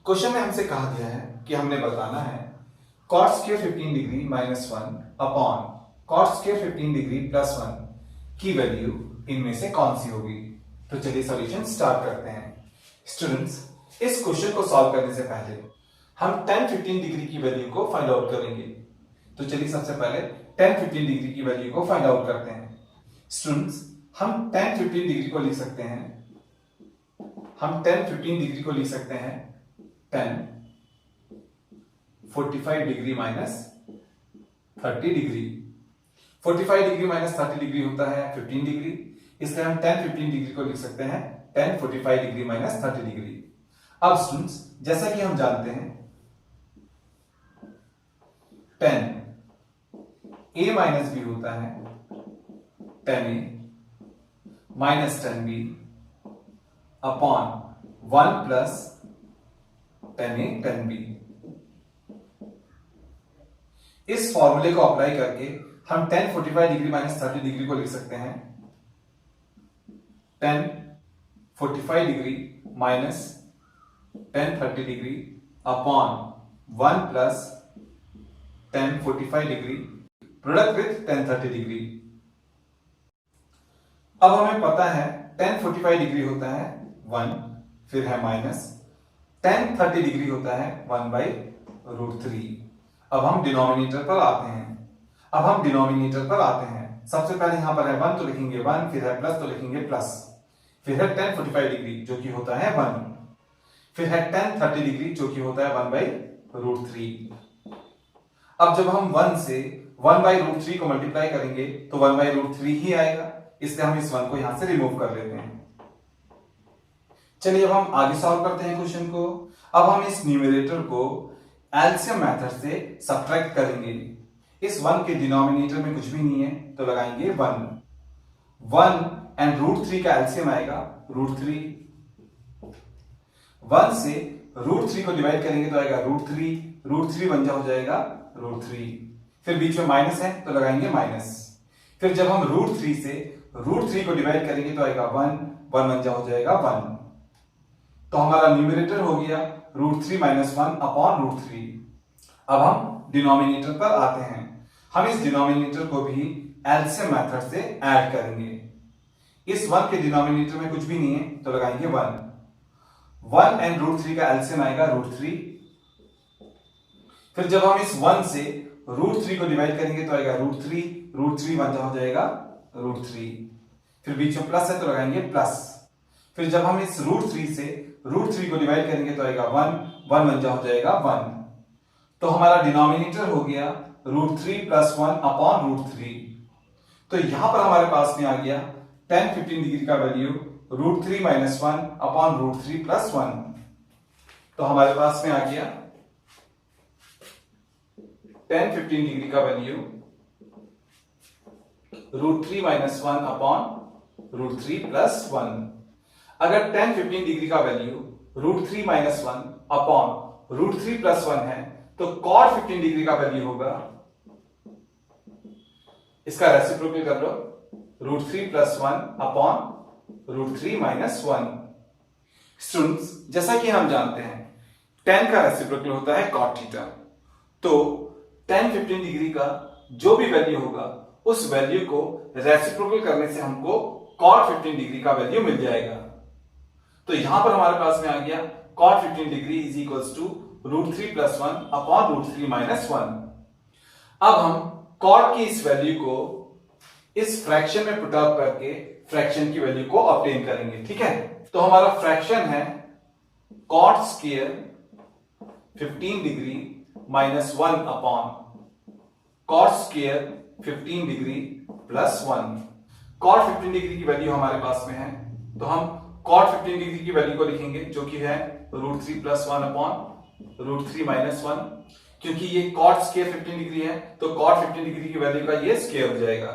Question में हमसे कहा गया है कि हमने बताना है cot square 15 degree minus 1 upon cot square 15 degree plus 1 की वैल्यू इनमें से कौन सी होगी। तो चलिए सॉल्यूशन स्टार्ट करते हैं। स्टूडेंट्स, इस क्वेश्चन को सॉल्व करने से पहले हम tan 15 डिग्री की वैल्यू को फाइंड आउट करेंगे। तो चलिए सबसे पहले tan 15 डिग्री की वैल्यू को फाइंड आउट करते हैं। स्टूडेंट्स, हम tan 15 डिग्री को लिख सकते हैं, हम tan 15 डिग्री को लिख सकते हैं tan 45 degree minus 30 degree. 45 degree minus 30 degree होता है 15 डिग्री, इसलिए हम tan 15 डिग्री को लिख सकते हैं tan 45 डिग्री माइनस 30 डिग्री। अब स्टूडेंट्स, जैसा कि हम जानते हैं tan a माइनस b होता है tan a minus tan b upon 1 plus tan a tan b। इस फॉर्मूले को अप्लाई करके हम tan 45 डिग्री माइनस 30 डिग्री को लिख सकते हैं tan 45 degree minus tan 30 degree upon 1 plus tan 45 degree product with tan 30 degree. अब हमें पता है tan 45 डिग्री होता है 1, फिर है माइनस tan 30 डिग्री होता है 1/√3। अब हम डिनोमिनेटर पर आते हैं। सबसे पहले यहां पर है 1 तो लिखेंगे 1, फिर है प्लस तो लिखेंगे प्लस, फिर है tan 45 डिग्री जो कि होता है 1, फिर है tan 30 डिग्री जो कि होता है 1/√3। अब जब हम 1 से 1/√3 को मल्टीप्लाई करेंगे तो 1/√3 ही आएगा, इसलिए हम इस 1 को यहां से रिमूव कर लेते हैं। चलिए अब हम आगे सॉल्व करते हैं क्वेश्चन को। अब हम इस न्यूमरेटर को एलसीएम मेथड से सब्ट्रैक्ट करेंगे। इस 1 के डिनोमिनेटर में कुछ भी नहीं है तो लगाएंगे 1 एंड √3 का एलसीएम आएगा √3। 1 से √3 को डिवाइड करेंगे तो आएगा √3 बन हो जाएगा √3, फिर बीच में माइनस है तो लगाएंगे माइनस, फिर जब हम √3 से √3 को डिवाइड करेंगे तो आएगा 1 बन हो जाएगा 1। तो हमारा न्यूमरेटर हो गया √3 माइनस 1 अपॉन √3। अब हम डिनोमिनेटर पर आते हैं। हम इस डिनोमिनेटर को भी एलसीएम मेथड से ऐड करेंगे। इस 1 के डिनोमिनेटर में कुछ भी नहीं है तो लगाएंगे 1 एंड √3 का एलसीएम आएगा √3, फिर जब हम इस 1 से √3 को डिवाइड करेंगे तो आएगा √3 बन हो जाएगा √3, फिर बीच में प्लस है तो लगाएंगे प्लस, फिर जब हम इस √3 से √3 को डिवाइड करेंगे तो आएगा 1 बन हो जाएगा 1। तो हमारा डिनोमिनेटर हो गया √3 प्लस 1 अपॉन √3। तो यहां पर हमारे पास में आ गया tan 15 डिग्री का वैल्यू √3 माइनस 1 अपॉन √3 प्लस 1। तो हमारे पास में आ गया tan 15 डिग्री का वैल्यू √3 माइनस 1 अपॉन √3 प्लस 1। अगर tan 15 डिग्री का वैल्यू √3 माइनस 1 अपॉन √3 प्लस 1 है तो cot 15 डिग्री का वैल्यू होगा, इसका रेसिप्रोकल कर लो, √3 प्लस 1 अपॉन √3 माइनस 1। स्टूडेंट्स, जैसा कि हम जानते हैं tan का रेसिप्रोकल होता है cot थीटा, तो tan 15 डिग्री का जो भी वैल्यू होगा उस वैल्यू को रेसिप्रोकल करने से हमको cot 15 डिग्री का वैल्यू मिल जाएगा। तो यहां पर हमारे पास में आ गया cot 15 degree is equals to √3 plus 1 upon √3 minus 1। अब हम cot की इस वैल्यू को इस फ्रैक्शन में पुट अप करके फ्रैक्शन की वैल्यू को ऑब्टेन करेंगे। ठीक है, तो हमारा फ्रैक्शन है cot square 15 degree minus 1 upon cot square 15 degree plus 1। cot 15 degree की वैल्यू हमारे पास में है तो हम cot 15 डिग्री की वैल्यू को लिखेंगे जो कि है √3 प्लस 1 अपॉन √3 माइनस 1। क्योंकि ये cot स्क्वायर 15 डिग्री है तो cot 15 डिग्री की वैल्यू का ये स्क्वायर हो जाएगा,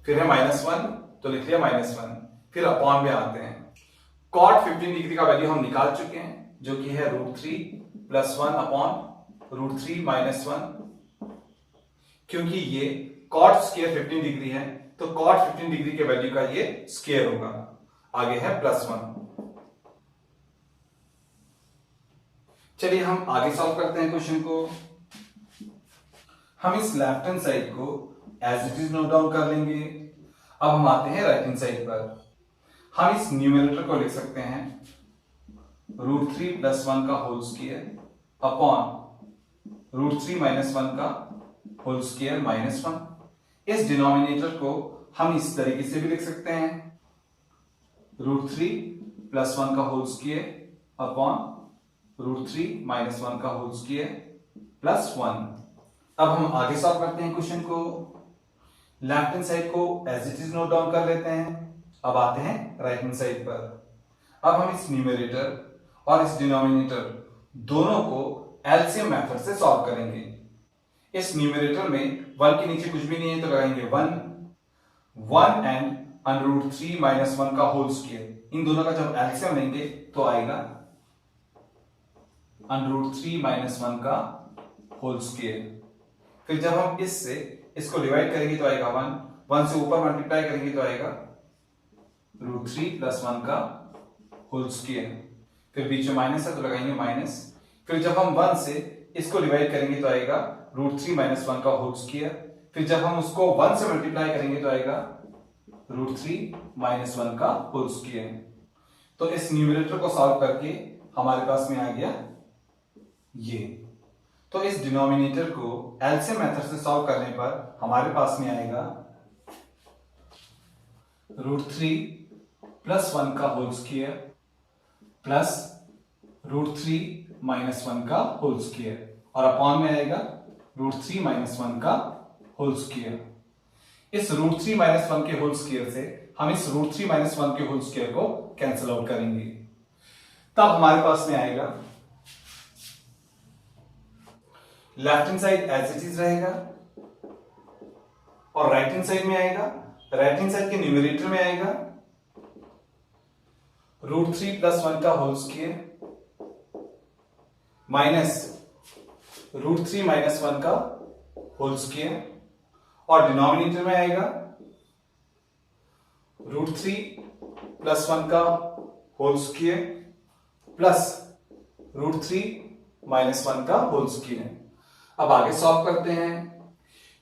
फिर है -1 तो लिख लिया -1, फिर अपॉन में आते हैं। cot 15 डिग्री का वैल्यू हम निकाल चुके हैं जो कि है √3 प्लस 1 अपॉन √3 माइनस 1। क्योंकि ये cot स्क्वायर 15 डिग्री है तो cot 15 डिग्री के वैल्यू का ये स्क्वायर होगा। आगे है +1। चलिए हम आगे सॉल्व करते हैं क्वेश्चन को। हम इस लेफ्ट हैंड साइड को as it is note down कर लेंगे। अब हम आते हैं राइट हैंड साइड पर। हम इस न्यूमरेटर को लिख सकते हैं √3 + 1 का होल स्क्वायर अपॉन √3 - 1 का होल स्क्वायर -1। इस डिनोमिनेटर को हम इस तरीके से भी लिख सकते हैं √3 + 1 का होल स्क्वायर अपॉन √3 - 1 का होल स्क्वायर +1। अब हम आगे सॉल्व करते हैं क्वेश्चन को। लेफ्ट हैंड साइड को as it is note down कर लेते हैं। अब आते हैं राइट हैंड साइड पर। अब हम इस न्यूमरेटर और इस डिनोमिनेटर दोनों को एलसीएम मेथड से सॉल्व करेंगे। इस न्यूमरेटर में 1 के नीचे कुछ भी नहीं है तो लगाएंगे 1 एंड √3 - 1 का होल स्क्वायर। इन दोनों का जब एलसीएम लेंगे तो आएगा √3 - 1 का होल स्क्वायर। फिर जब हम इससे इसको डिवाइड करेंगे तो आएगा 1 से ऊपर मल्टीप्लाई करेंगे तो आएगा √3 + 1 का होल स्क्वायर। फिर बीच में माइनस है तो लगाएंगे माइनस। फिर जब हम 1 से इसको डिवाइड करेंगे तो आएगा √3 - 1 का होल स्क्वायर। फिर जब हम उसको 1 से मल्टीप्लाई करेंगे तो आएगा √3 - 1 का होल स्क्वायर। तो इस न्यूमरेटर को सॉल्व करके हमारे पास में आ गया ये। तो इस डिनोमिनेटर को एलसीएम मेथड से सॉल्व करने पर हमारे पास में आएगा √3 + 1 का होल स्क्वायर प्लस √3 - 1 का होल स्क्वायर और अपॉन में आएगा √3 - 1 का होल स्क्वायर। इस √3 - 1 के होल स्क्वायर से हम इस √3 - 1 के होल स्क्वायर को कैंसिल आउट करेंगे। तब हमारे पास में आएगा left hand side as it is रहेगा और राइट हैंड साइड में आएगा। राइट हैंड साइड के न्यूमरेटर में आएगा √3 + 1 का होल स्क्वायर माइनस √3 - 1 का होल स्क्वायर और डिनोमिनेटर में आएगा √3 + 1 का होल स्क्वायर प्लस √3 - 1 का होल स्क्वायर। अब आगे सॉल्व करते हैं।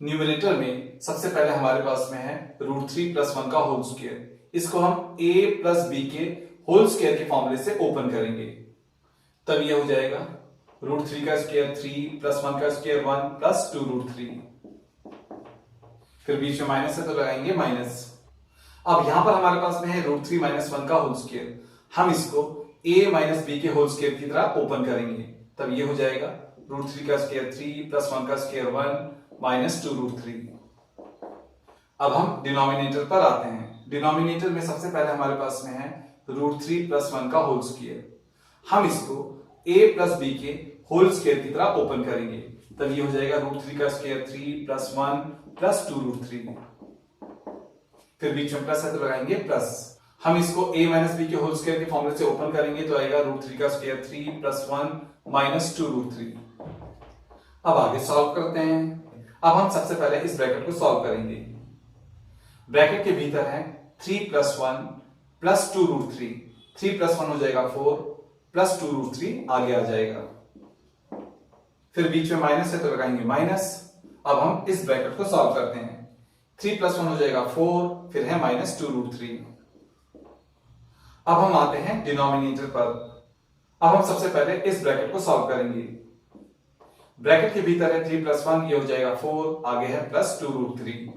न्यूमरेटर में सबसे पहले हमारे पास में है √3 + 1 का होल स्क्वायर। इसको हम a + b के होल स्क्वायर के फॉर्मूले से ओपन करेंगे। तब ये हो जाएगा √3 का स्क्वायर 3 + 1 का स्क्वायर 1 + 2√3। फिर बीच में माइनस है तो लगाएंगे माइनस। अब यहां पर हमारे पास में है √3 - 1 का होल स्क्वायर। हम इसको a - b के होल स्क्वायर की तरह ओपन करेंगे। तब ये हो जाएगा √3 का स्क्वायर 3 + 1 का स्क्वायर 1 - 2√3। अब हम डिनोमिनेटर पर आते हैं। डिनोमिनेटर में सबसे पहले हमारे पास में है √3 + 1 का होल स्क्वायर। हम इसको a + b के होल स्क्वायर की तरह ओपन करेंगे। तब ये हो जाएगा √3 का स्क्वायर 3 + 1 + 2√3। फिर बीच में प्लस है तो लगाएंगे प्लस। हम इसको a - b के होल स्क्वायर के फॉर्मूले से ओपन करेंगे तो आएगा √3 का स्क्वायर 3 + 1 - 2√3। अब आगे सॉल्व करते हैं। अब हम सबसे पहले इस ब्रैकेट को सॉल्व करेंगे। ब्रैकेट के भीतर है 3 + 1 + 2√3। 3 + 1 हो जाएगा 4 + 2√3 आगे आ जाएगा। फिर बीच में माइनस है तो लगाएंगे माइनस। अब हम इस ब्रैकेट को सॉल्व करते हैं। 3 + 1 हो जाएगा 4 फिर है -2√3। अब हम आते हैं डिनोमिनेटर पर। अब हम सबसे पहले इस ब्रैकेट को सॉल्व करेंगे। ब्रैकेट के भीतर है 3 + 1 ये हो जाएगा 4 आगे है +2√3।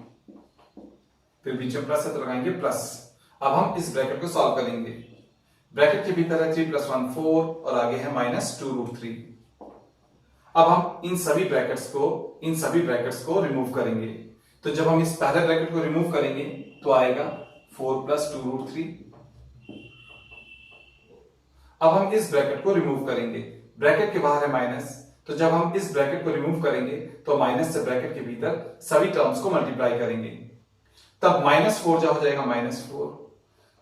फिर बीच में प्लस है तो लगाएंगे प्लस। अब हम इस ब्रैकेट को सॉल्व करेंगे। ब्रैकेट के भीतर है 3 + 1 4 और आगे है -2√3। अब हम इन सभी ब्रैकेट्स को रिमूव करेंगे। तो जब हम इस पहले ब्रैकेट को रिमूव करेंगे तो आएगा 4 + 2√3। अब हम इस ब्रैकेट को रिमूव करेंगे। ब्रैकेट के बाहर है माइनस, तो जब हम इस ब्रैकेट को रिमूव करेंगे तो माइनस से ब्रैकेट के भीतर सभी टर्म्स को मल्टीप्लाई करेंगे। तब -4 जो हो जाएगा -4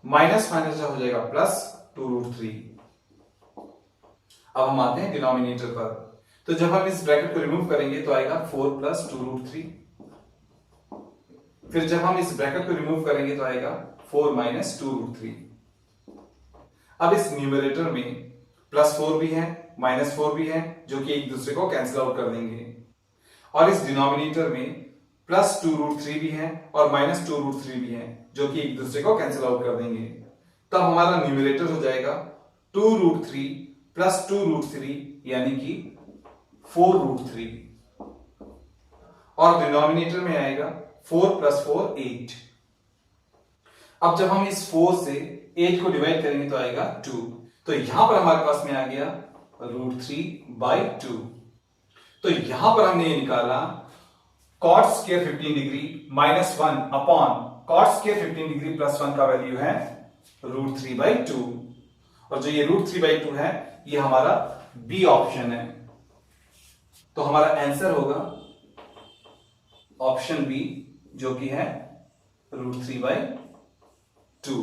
माइनस जो हो जाएगा +2√3। अब हम आते हैं डिनोमिनेटर पर। तो जब हम इस ब्रैकेट को रिमूव करेंगे तो आएगा 4 + 2√3। फिर जब हम इस ब्रैकेट को रिमूव करेंगे तो आएगा 4 - 2√3। अब इस न्यूमरेटर में +4 भी है, -4 भी है, जो कि एक दूसरे को कैंसिल आउट कर देंगे। और इस डिनोमिनेटर में +2√3 भी है और -2√3 भी है, जो कि एक दूसरे को कैंसिल आउट कर देंगे। तब हमारा न्यूमरेटर हो जाएगा 2√3 + 2√3 यानी कि 4√3, और डिनोमिनेटर में आएगा 4 + 4 8। अब जब हम इस 4 से 8 को डिवाइड करेंगे तो आएगा 2, तो यहां पर हमारे पास में आ गया √3/2। तो यहां पर हमने ये निकाला cot square 15 degree -1 upon cot square 15 degree +1 का वैल्यू है √3/2, और जो ये √3/2 है ये हमारा बी ऑप्शन है। तो हमारा आंसर होगा ऑप्शन बी, जो कि है √3/2।